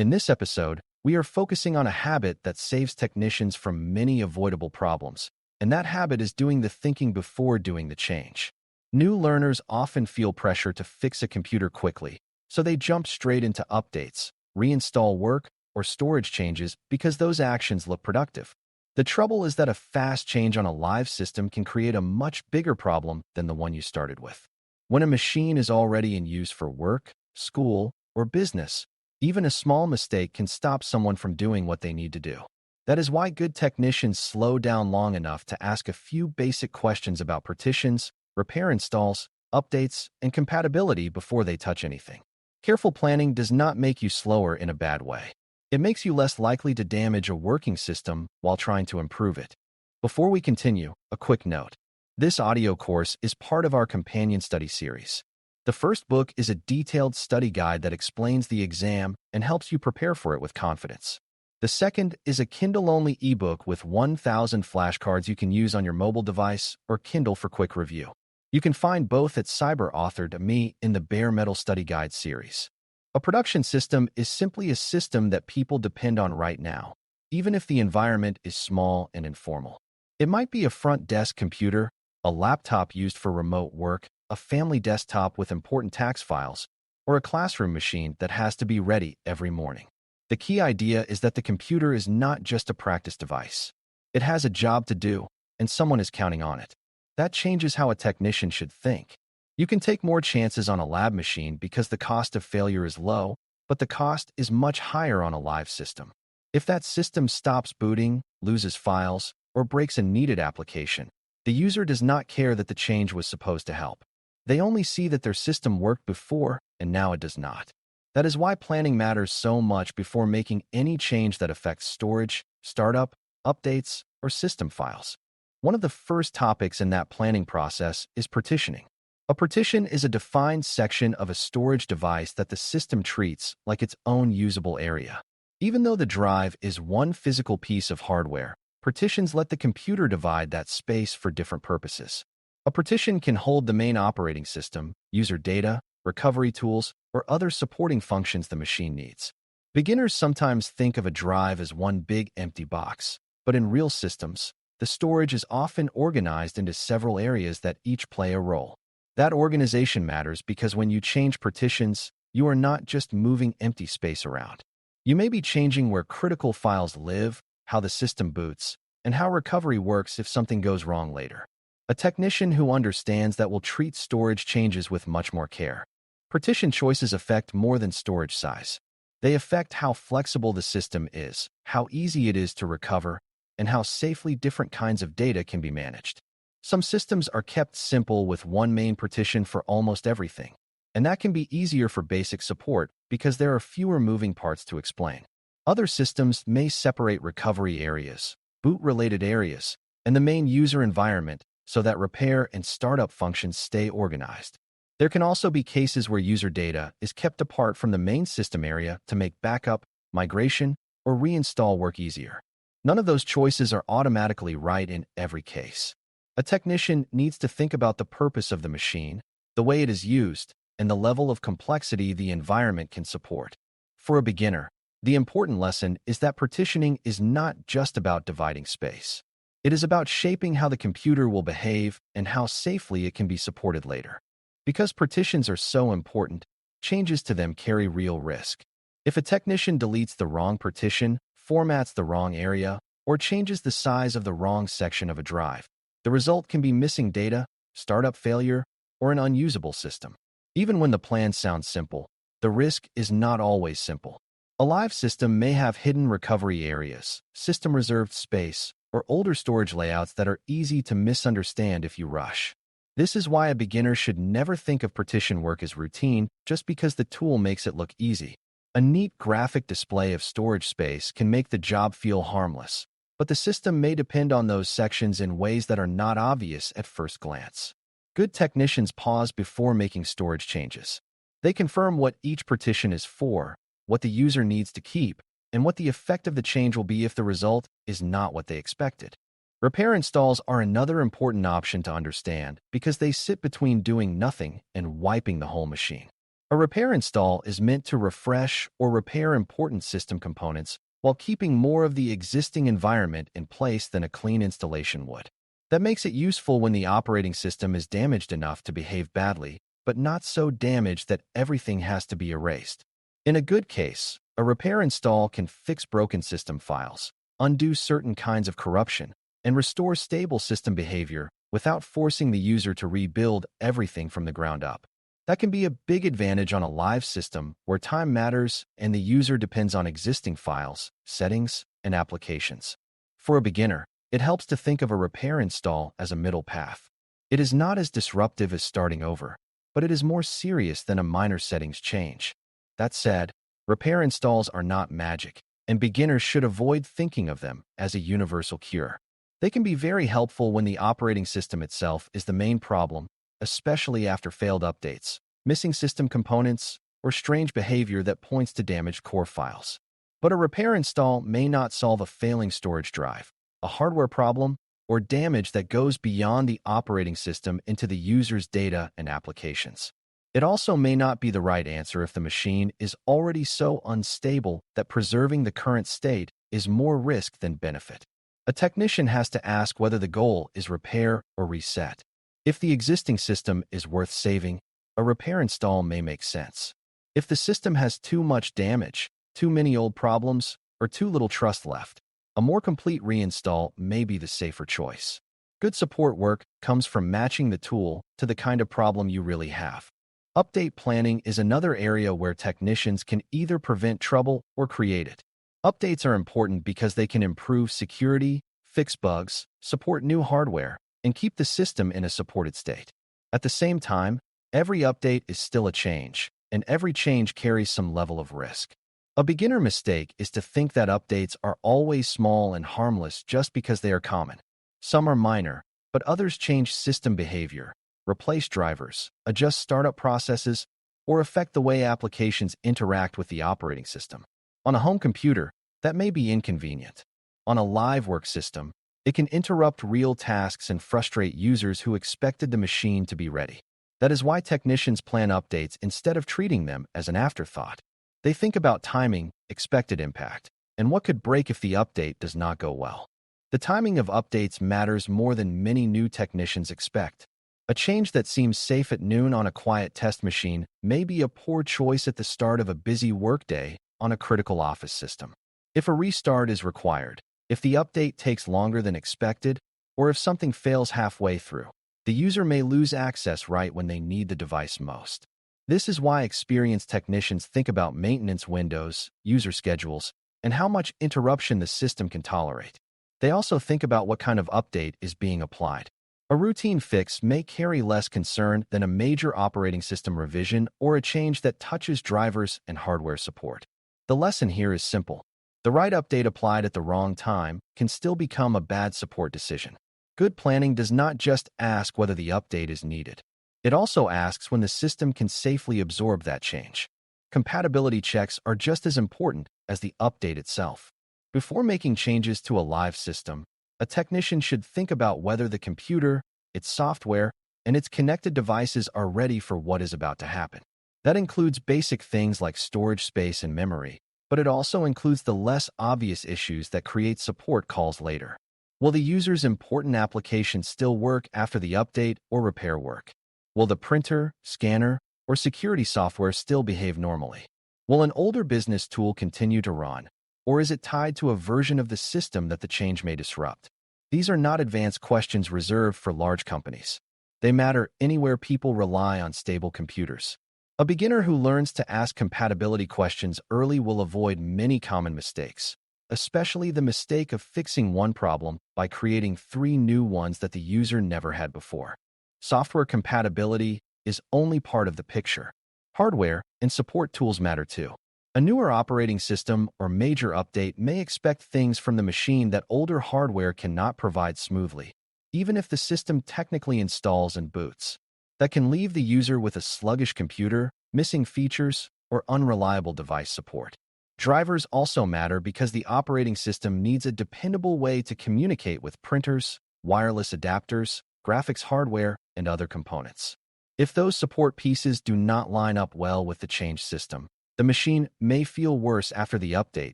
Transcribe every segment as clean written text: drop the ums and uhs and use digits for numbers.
In this episode, we are focusing on a habit that saves technicians from many avoidable problems, and that habit is doing the thinking before doing the change. New learners often feel pressure to fix a computer quickly, so they jump straight into updates, reinstall work, or storage changes because those actions look productive. The trouble is that a fast change on a live system can create a much bigger problem than the one you started with. When a machine is already in use for work, school, or business, even a small mistake can stop someone from doing what they need to do. That is why good technicians slow down long enough to ask a few basic questions about partitions, repair installs, updates, and compatibility before they touch anything. Careful planning does not make you slower in a bad way. It makes you less likely to damage a working system while trying to improve it. Before we continue, a quick note. This audio course is part of our companion study series. The first book is a detailed study guide that explains the exam and helps you prepare for it with confidence. The second is a Kindle-only ebook with 1,000 flashcards you can use on your mobile device or Kindle for quick review. You can find both at Cyber.Me in the Bare Metal Study Guide series. A production system is simply a system that people depend on right now, even if the environment is small and informal. It might be a front desk computer, a laptop used for remote work, a family desktop with important tax files, or a classroom machine that has to be ready every morning. The key idea is that the computer is not just a practice device. It has a job to do, and someone is counting on it. That changes how a technician should think. You can take more chances on a lab machine because the cost of failure is low, but the cost is much higher on a live system. If that system stops booting, loses files, or breaks a needed application, the user does not care that the change was supposed to help. They only see that their system worked before, and now it does not. That is why planning matters so much before making any change that affects storage, startup, updates, or system files. One of the first topics in that planning process is partitioning. A partition is a defined section of a storage device that the system treats like its own usable area. Even though the drive is one physical piece of hardware, partitions let the computer divide that space for different purposes. A partition can hold the main operating system, user data, recovery tools, or other supporting functions the machine needs. Beginners sometimes think of a drive as one big empty box, but in real systems, the storage is often organized into several areas that each play a role. That organization matters because when you change partitions, you are not just moving empty space around. You may be changing where critical files live, how the system boots, and how recovery works if something goes wrong later. A technician who understands that will treat storage changes with much more care. Partition choices affect more than storage size. They affect how flexible the system is, how easy it is to recover, and how safely different kinds of data can be managed. Some systems are kept simple with one main partition for almost everything, and that can be easier for basic support because there are fewer moving parts to explain. Other systems may separate recovery areas, boot-related areas, and the main user environment so that repair and startup functions stay organized. There can also be cases where user data is kept apart from the main system area to make backup, migration, or reinstall work easier. None of those choices are automatically right in every case. A technician needs to think about the purpose of the machine, the way it is used, and the level of complexity the environment can support. For a beginner, the important lesson is that partitioning is not just about dividing space. It is about shaping how the computer will behave and how safely it can be supported later. Because partitions are so important, changes to them carry real risk. If a technician deletes the wrong partition, formats the wrong area, or changes the size of the wrong section of a drive, the result can be missing data, startup failure, or an unusable system. Even when the plan sounds simple, the risk is not always simple. A live system may have hidden recovery areas, system-reserved space, or older storage layouts that are easy to misunderstand if you rush. This is why a beginner should never think of partition work as routine just because the tool makes it look easy. A neat graphic display of storage space can make the job feel harmless, but the system may depend on those sections in ways that are not obvious at first glance. Good technicians pause before making storage changes. They confirm what each partition is for, what the user needs to keep, and what the effect of the change will be if the result is not what they expected. Repair installs are another important option to understand because they sit between doing nothing and wiping the whole machine. A repair install is meant to refresh or repair important system components while keeping more of the existing environment in place than a clean installation would. That makes it useful when the operating system is damaged enough to behave badly, but not so damaged that everything has to be erased. In a good case, a repair install can fix broken system files, undo certain kinds of corruption, and restore stable system behavior without forcing the user to rebuild everything from the ground up. That can be a big advantage on a live system where time matters and the user depends on existing files, settings, and applications. For a beginner, it helps to think of a repair install as a middle path. It is not as disruptive as starting over, but it is more serious than a minor settings change. That said, repair installs are not magic, and beginners should avoid thinking of them as a universal cure. They can be very helpful when the operating system itself is the main problem, especially after failed updates, missing system components, or strange behavior that points to damaged core files. But a repair install may not solve a failing storage drive, a hardware problem, or damage that goes beyond the operating system into the user's data and applications. It also may not be the right answer if the machine is already so unstable that preserving the current state is more risk than benefit. A technician has to ask whether the goal is repair or reset. If the existing system is worth saving, a repair install may make sense. If the system has too much damage, too many old problems, or too little trust left, a more complete reinstall may be the safer choice. Good support work comes from matching the tool to the kind of problem you really have. Update planning is another area where technicians can either prevent trouble or create it. Updates are important because they can improve security, fix bugs, support new hardware, and keep the system in a supported state. At the same time, every update is still a change, and every change carries some level of risk. A beginner mistake is to think that updates are always small and harmless just because they are common. Some are minor, but others change system behavior, replace drivers, adjust startup processes, or affect the way applications interact with the operating system. On a home computer, that may be inconvenient. On a live work system, it can interrupt real tasks and frustrate users who expected the machine to be ready. That is why technicians plan updates instead of treating them as an afterthought. They think about timing, expected impact, and what could break if the update does not go well. The timing of updates matters more than many new technicians expect. A change that seems safe at noon on a quiet test machine may be a poor choice at the start of a busy workday on a critical office system. If a restart is required, if the update takes longer than expected, or if something fails halfway through, the user may lose access right when they need the device most. This is why experienced technicians think about maintenance windows, user schedules, and how much interruption the system can tolerate. They also think about what kind of update is being applied. A routine fix may carry less concern than a major operating system revision or a change that touches drivers and hardware support. The lesson here is simple. The right update applied at the wrong time can still become a bad support decision. Good planning does not just ask whether the update is needed. It also asks when the system can safely absorb that change. Compatibility checks are just as important as the update itself. Before making changes to a live system, a technician should think about whether the computer, its software, and its connected devices are ready for what is about to happen. That includes basic things like storage space and memory, but it also includes the less obvious issues that create support calls later. Will the user's important applications still work after the update or repair work? Will the printer, scanner, or security software still behave normally? Will an older business tool continue to run, or is it tied to a version of the system that the change may disrupt? These are not advanced questions reserved for large companies. They matter anywhere people rely on stable computers. A beginner who learns to ask compatibility questions early will avoid many common mistakes, especially the mistake of fixing one problem by creating 3 new ones that the user never had before. Software compatibility is only part of the picture. Hardware and support tools matter too. A newer operating system or major update may expect things from the machine that older hardware cannot provide smoothly, even if the system technically installs and boots. That can leave the user with a sluggish computer, missing features, or unreliable device support. Drivers also matter because the operating system needs a dependable way to communicate with printers, wireless adapters, graphics hardware, and other components. If those support pieces do not line up well with the change system, the machine may feel worse after the update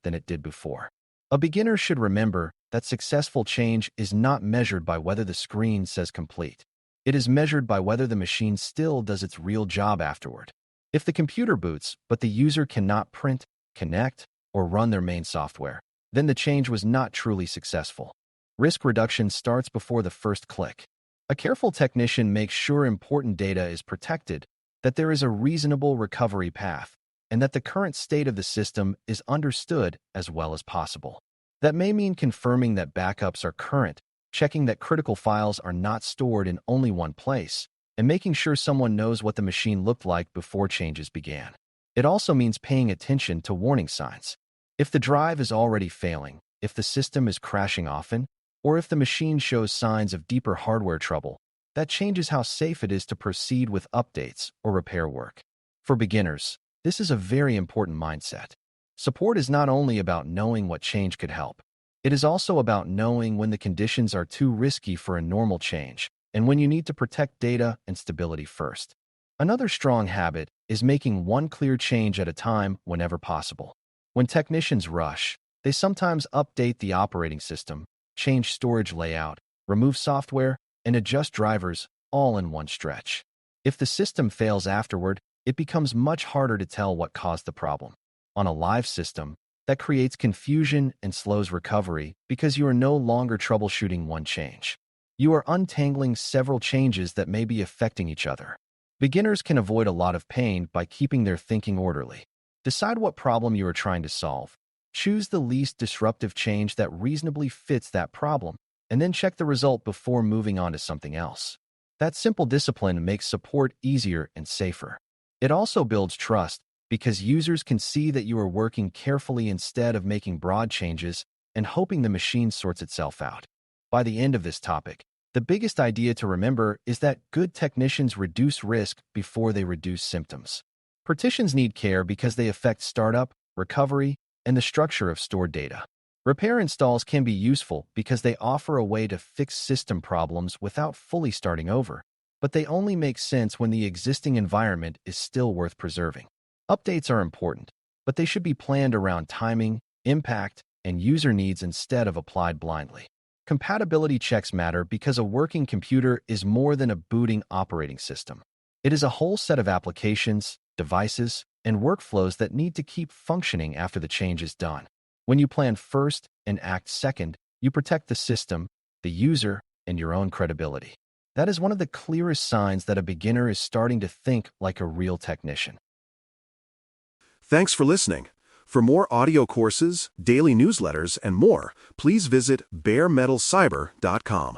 than it did before. A beginner should remember that successful change is not measured by whether the screen says complete. It is measured by whether the machine still does its real job afterward. If the computer boots, but the user cannot print, connect, or run their main software, then the change was not truly successful. Risk reduction starts before the first click. A careful technician makes sure important data is protected, that there is a reasonable recovery path, and that the current state of the system is understood as well as possible. That may mean confirming that backups are current, checking that critical files are not stored in only one place, and making sure someone knows what the machine looked like before changes began. It also means paying attention to warning signs. If the drive is already failing, if the system is crashing often, or if the machine shows signs of deeper hardware trouble, that changes how safe it is to proceed with updates or repair work. For beginners, this is a very important mindset. Support is not only about knowing what change could help. It is also about knowing when the conditions are too risky for a normal change, and when you need to protect data and stability first. Another strong habit is making one clear change at a time whenever possible. When technicians rush, they sometimes update the operating system, change storage layout, remove software, and adjust drivers all in one stretch. If the system fails afterward, it becomes much harder to tell what caused the problem. On a live system, that creates confusion and slows recovery because you are no longer troubleshooting one change. You are untangling several changes that may be affecting each other. Beginners can avoid a lot of pain by keeping their thinking orderly. Decide what problem you are trying to solve. Choose the least disruptive change that reasonably fits that problem, and then check the result before moving on to something else. That simple discipline makes support easier and safer. It also builds trust because users can see that you are working carefully instead of making broad changes and hoping the machine sorts itself out. By the end of this topic, the biggest idea to remember is that good technicians reduce risk before they reduce symptoms. Partitions need care because they affect startup, recovery, and the structure of stored data. Repair installs can be useful because they offer a way to fix system problems without fully starting over, but they only make sense when the existing environment is still worth preserving. Updates are important, but they should be planned around timing, impact, and user needs instead of applied blindly. Compatibility checks matter because a working computer is more than a booting operating system. It is a whole set of applications, devices, and workflows that need to keep functioning after the change is done. When you plan first and act second, you protect the system, the user, and your own credibility. That is one of the clearest signs that a beginner is starting to think like a real technician. Thanks for listening. For more audio courses, daily newsletters, and more, please visit DailyCyber.News.